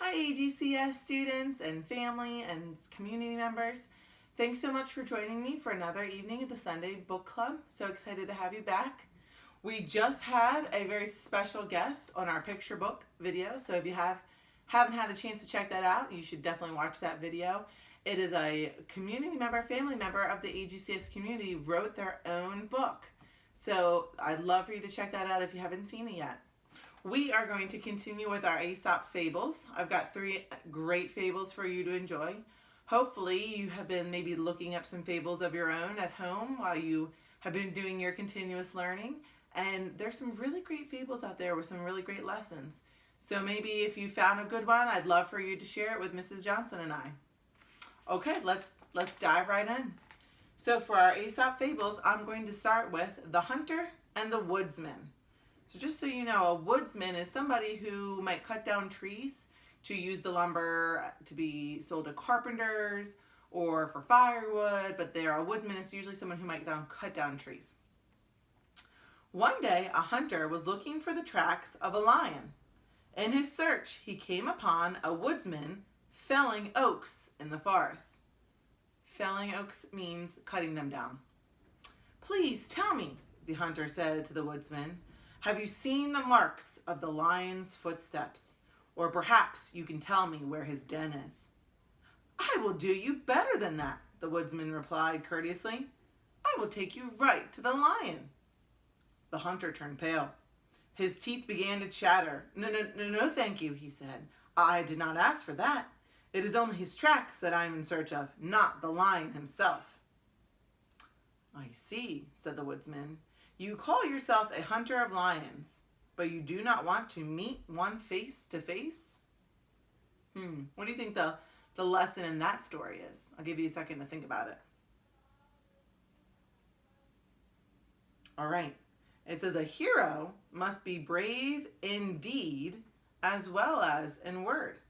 Hi AGCS students and family and community members. Thanks so much for joining me for another evening at the Sunday Book Club. So excited to have you back. We just had a very special guest on our picture book video, so if you haven't had a chance to check that out, you should definitely watch that video. It is a community member, family member of the AGCS community wrote their own book. So I'd love for you to check that out if you haven't seen it yet. We are going to continue with our Aesop Fables. I've got 3 great fables for you to enjoy. Hopefully you have been maybe looking up some fables of your own at home while you have been doing your continuous learning. And there's some really great fables out there with some really great lessons. So maybe if you found a good one, I'd love for you to share it with Mrs. Johnson and I. Okay, let's dive right in. So for our Aesop Fables, I'm going to start with The Hunter and the Woodsman. So just so you know, a woodsman is somebody who might cut down trees to use the lumber to be sold to carpenters or for firewood, but they're a woodsman is usually someone who might cut down trees. One day, a hunter was looking for the tracks of a lion. In his search, he came upon a woodsman felling oaks in the forest. Felling oaks means cutting them down. "Please tell me," the hunter said to the woodsman, "have you seen the marks of the lion's footsteps? Or perhaps you can tell me where his den is." "I will do you better than that," the woodsman replied courteously. "I will take you right to the lion." The hunter turned pale. His teeth began to chatter. No, thank you," he said. "I did not ask for that. It is only his tracks that I am in search of, not the lion himself." "I see," said the woodsman. "You call yourself a hunter of lions, but you do not want to meet one face to face?" What do you think the lesson in that story is? I'll give you a second to think about it. All right. It says a hero must be brave in deed as well as in word.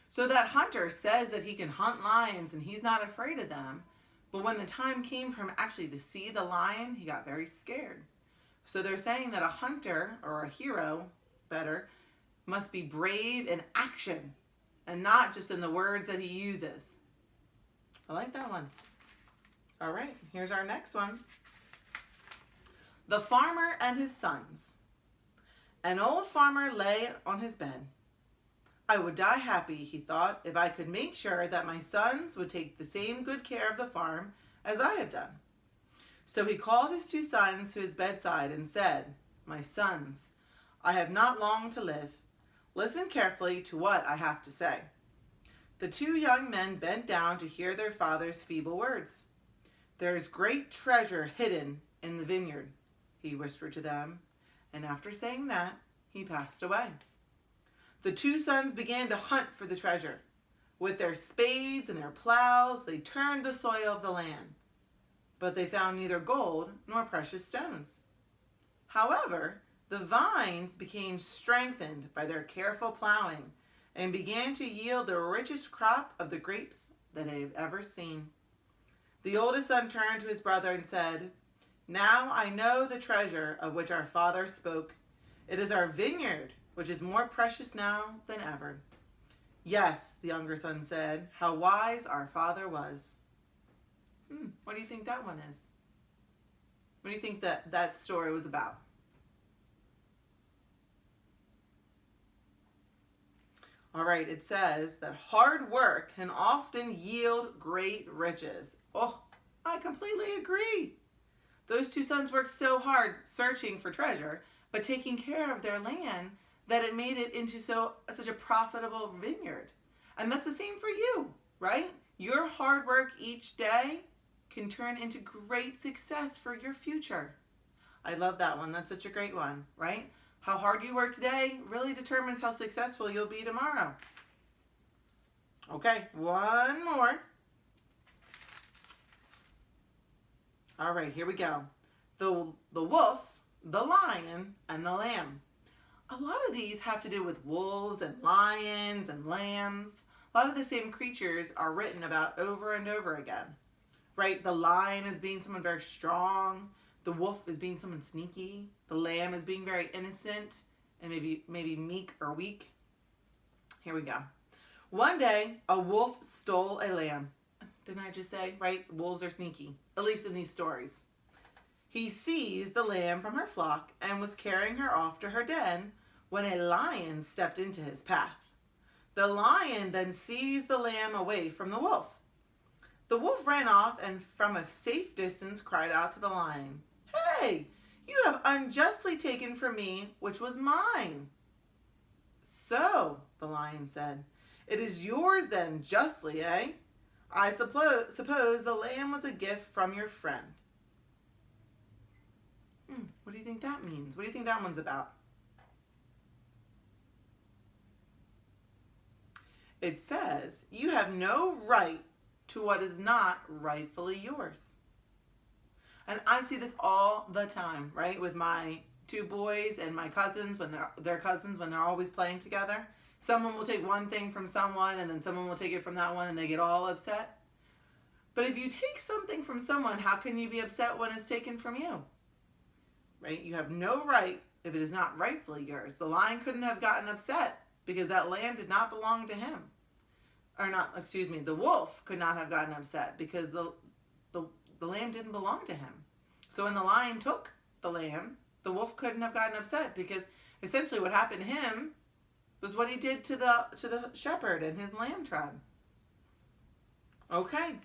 So that hunter says that he can hunt lions and he's not afraid of them. But when the time came for him actually to see the lion, he got very scared. So they're saying that a hunter, or a hero, better, must be brave in action and not just in the words that he uses. I like that one. All right, here's our next one. The Farmer and His Sons. An old farmer lay on his bed. "I would die happy," he thought, "if I could make sure that my sons would take the same good care of the farm as I have done." So he called his 2 sons to his bedside and said, "My sons, I have not long to live. Listen carefully to what I have to say." The 2 young men bent down to hear their father's feeble words. "There is great treasure hidden in the vineyard," he whispered to them, and after saying that, he passed away. The 2 sons began to hunt for the treasure. With their spades and their plows, they turned the soil of the land. But they found neither gold nor precious stones. However, the vines became strengthened by their careful plowing and began to yield the richest crop of the grapes that they have ever seen. The oldest son turned to his brother and said, "Now I know the treasure of which our father spoke. It is our vineyard, which is more precious now than ever." "Yes," the younger son said, "how wise our father was." What do you think that one is? What do you think that story was about? All right, it says that hard work can often yield great riches. Oh, I completely agree. Those 2 sons worked so hard searching for treasure, but taking care of their land, that it made it into such a profitable vineyard. And that's the same for you, right? Your hard work each day can turn into great success for your future. I love that one. That's such a great one, right? How hard you work today really determines how successful you'll be tomorrow. Okay, one more. All right, here we go. The wolf, the lion, and the lamb. A lot of these have to do with wolves and lions and lambs. A lot of the same creatures are written about over and over again, right? The lion is being someone very strong. The wolf is being someone sneaky. The lamb is being very innocent and maybe meek or weak. Here we go. One day, a wolf stole a lamb. Didn't I just say, right? Wolves are sneaky, at least in these stories. He seized the lamb from her flock and was carrying her off to her den when a lion stepped into his path. The lion then seized the lamb away from the wolf. The wolf ran off and from a safe distance cried out to the lion, "Hey, you have unjustly taken from me which was mine." "So," the lion said, "it is yours then justly, eh? I suppose the lamb was a gift from your friend." What do you think that means? What do you think that one's about? It says, you have no right to what is not rightfully yours. And I see this all the time, right? With my two boys and my cousins, when they're always playing together. Someone will take one thing from someone and then someone will take it from that one and they get all upset. But if you take something from someone, how can you be upset when it's taken from you? Right? You have no right if it is not rightfully yours. The lion couldn't have gotten upset because that lamb did not belong to him. The wolf could not have gotten upset because the lamb didn't belong to him. So when the lion took the lamb, the wolf couldn't have gotten upset because essentially what happened to him was what he did to the shepherd and his lamb tribe. Okay,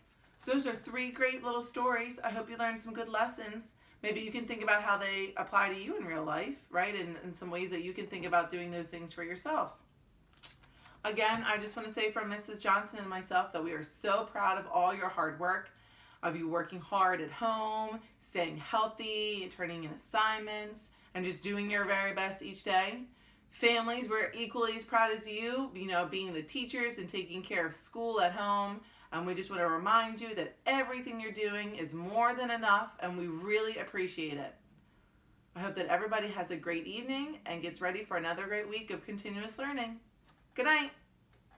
those are 3 great little stories. I hope you learned some good lessons. Maybe you can think about how they apply to you in real life, right? And some ways that you can think about doing those things for yourself. Again, I just want to say from Mrs. Johnson and myself that we are so proud of all your hard work, of you working hard at home, staying healthy, turning in assignments, and just doing your very best each day. Families, we're equally as proud as you, being the teachers and taking care of school at home. And we just want to remind you that everything you're doing is more than enough, and we really appreciate it. I hope that everybody has a great evening and gets ready for another great week of continuous learning. Good night.